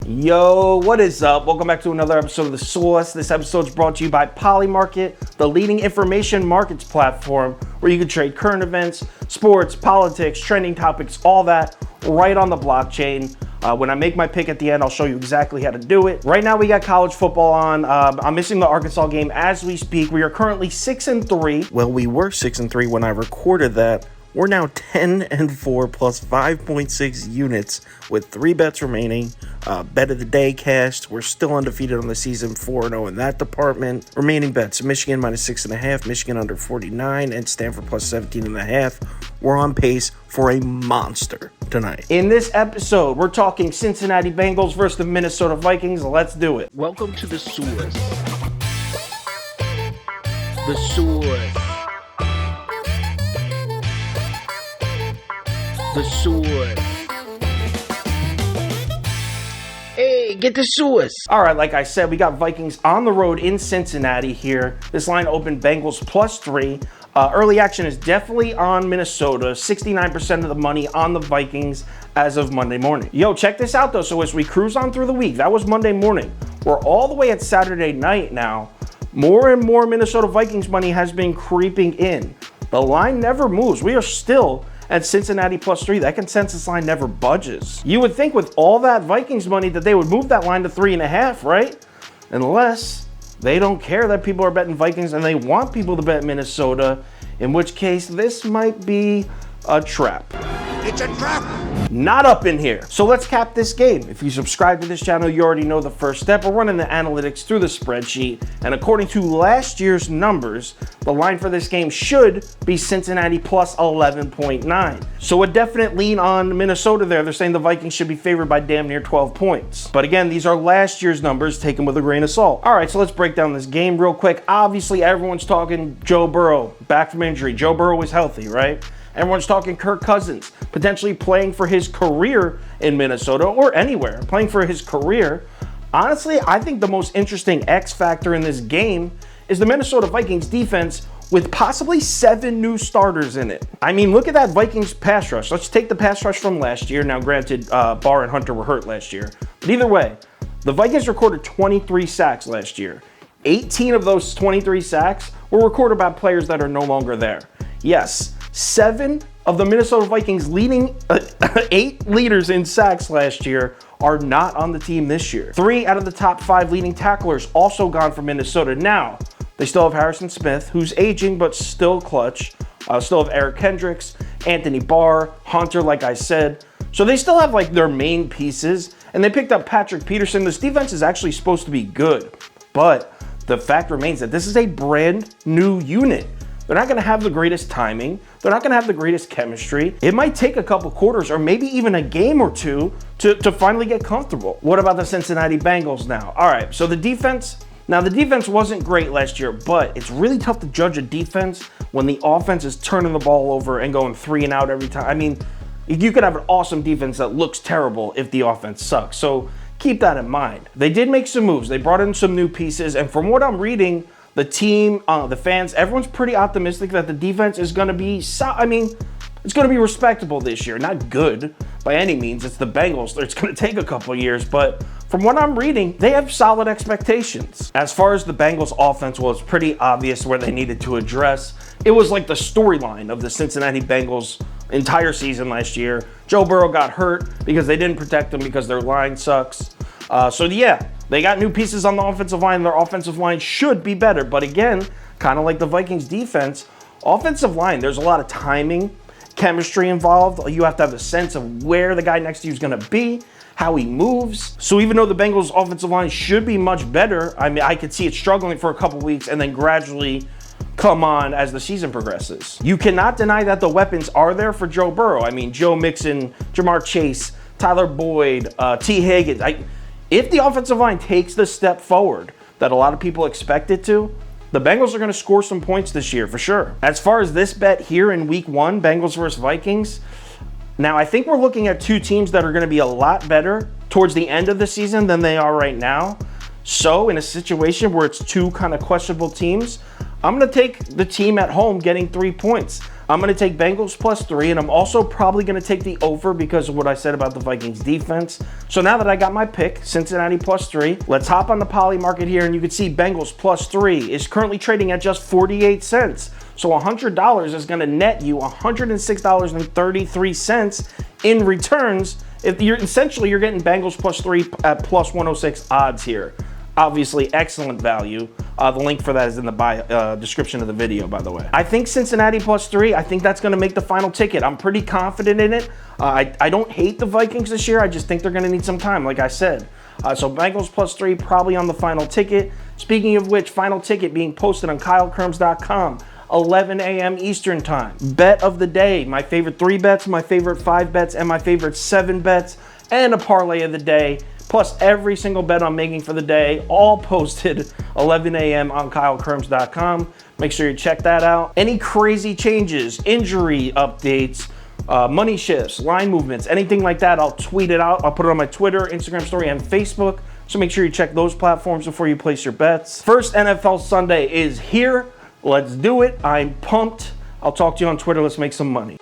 Yo, what is up? Welcome back to another episode of The Source. This episode is brought to you by Polymarket, the leading information markets platform where you can trade current events, sports, politics, trending topics, all that right on the blockchain. When I make my pick at the end, I'll show you exactly how to do it. Right now, we got college football on. I'm missing the Arkansas game as we speak. We are currently 6-3. Well, we were 6-3 when I recorded that. We're now 10-4 plus 5.6 units with 3 bets remaining. Bet of the day cashed. We're still undefeated on the season, 4-0 in that department. Remaining bets: Michigan minus 6.5, Michigan under 49, and Stanford plus 17.5. We're on pace for a monster tonight. In this episode, we're talking Cincinnati Bengals versus the Minnesota Vikings. Let's do it. Welcome to The Source. The Source. The Source. Hey, get the Source. All right, like I said, we got Vikings on the road in Cincinnati here. This line opened Bengals +3. Early action is definitely on Minnesota. 69% of the money on the Vikings as of Monday morning. Yo, check this out though. So as we cruise on through the week, that was Monday morning. We're all the way at Saturday night now. More and more Minnesota Vikings money has been creeping in. The line never moves. We are still at Cincinnati +3. That consensus line never budges. You would think with all that Vikings money that they would move that line to 3.5, right? Unless they don't care that people are betting Vikings and they want people to bet Minnesota, in which case this might be a trap. It's a trap! Not up in here. So let's cap this game. If you subscribe to this channel, you already know the first step. We're running the analytics through the spreadsheet, and according to last year's numbers, the line for this game should be Cincinnati +11.9. So a definite lean on Minnesota there. They're saying the Vikings should be favored by damn near 12 points. But again, these are last year's numbers, taken with a grain of salt. All right, so let's break down this game real quick. Obviously, everyone's talking Joe Burrow, back from injury. Joe Burrow is healthy, right? Everyone's talking Kirk Cousins, potentially playing for his career in Minnesota or anywhere, playing for his career. Honestly, I think the most interesting X factor in this game is the Minnesota Vikings defense with possibly 7 new starters in it. I mean, look at that Vikings pass rush. Let's take the pass rush from last year. Now, granted, Barr and Hunter were hurt last year. But either way, the Vikings recorded 23 sacks last year. 18 of those 23 sacks were recorded by players that are no longer there. Yes, 7 of the Minnesota Vikings leading 8 leaders in sacks last year are not on the team this year. 3 out of the top 5 leading tacklers also gone from Minnesota. Now, they still have Harrison Smith, who's aging but still clutch. Still have Eric Kendricks, Anthony Barr, Hunter, like I said. So they still have like their main pieces, and they picked up Patrick Peterson. This defense is actually supposed to be good, but the fact remains that this is a brand new unit. They're not going to have the greatest timing. They're not going to have the greatest chemistry. It might take a couple quarters or maybe even a game or two to finally get comfortable. What about the Cincinnati Bengals now? All right, so the defense wasn't great last year, but it's really tough to judge a defense when the offense is turning the ball over and going 3 and out every time. I mean, you could have an awesome defense that looks terrible if the offense sucks. So keep that in mind. They did make some moves. They brought in some new pieces, and from what I'm reading, the team, the fans, everyone's pretty optimistic that the defense is going to be, it's going to be respectable this year. Not good by any means. It's the Bengals. It's going to take a couple of years, but from what I'm reading, they have solid expectations. As far as the Bengals offense, well, it's pretty obvious where they needed to address. It was like the storyline of the Cincinnati Bengals entire season last year. Joe Burrow got hurt because they didn't protect him because their line sucks. So yeah, they got new pieces on the offensive line. Their offensive line should be better. But again, kind of like the Vikings defense, offensive line, there's a lot of timing, chemistry involved. You have to have a sense of where the guy next to you is going to be, how he moves. So even though the Bengals offensive line should be much better, I mean, I could see it struggling for a couple weeks and then gradually come on as the season progresses. You cannot deny that the weapons are there for Joe Burrow. I mean, Joe Mixon, Jamar Chase, Tyler Boyd, T. Higgins. If the offensive line takes the step forward that a lot of people expect it to, the Bengals are going to score some points this year for sure. As far as this bet here in week 1, Bengals versus Vikings, now I think we're looking at 2 teams that are going to be a lot better towards the end of the season than they are right now. So in a situation where it's 2 kind of questionable teams, I'm going to take the team at home getting 3 points. I'm going to take Bengals +3, and I'm also probably going to take the over because of what I said about the Vikings defense. So now that I got my pick, Cincinnati +3, let's hop on the poly market here, and you can see Bengals +3 is currently trading at just 48 cents. So $100 is going to net you $106.33 in returns. If you're essentially you're getting Bengals +3 at +106 odds here. Obviously, excellent value. The link for that is in the description of the video, by the way. I think Cincinnati +3, I think that's going to make the final ticket. I'm pretty confident in it. I don't hate the Vikings this year. I just think they're going to need some time, like I said. So Bengals +3 probably on the final ticket. Speaking of which, final ticket being posted on KyleKirms.com. 11 a.m. Eastern time. Bet of the day, my favorite 3 bets, my favorite 5 bets, and my favorite 7 bets, and a parlay of the day, plus every single bet I'm making for the day, all posted 11 a.m. on KyleKirms.com. Make sure you check that out. Any crazy changes, injury updates, money shifts, line movements, anything like that, I'll tweet it out. I'll put it on my Twitter, Instagram story, and Facebook. So make sure you check those platforms before you place your bets. First NFL Sunday is here. Let's do it. I'm pumped. I'll talk to you on Twitter. Let's make some money.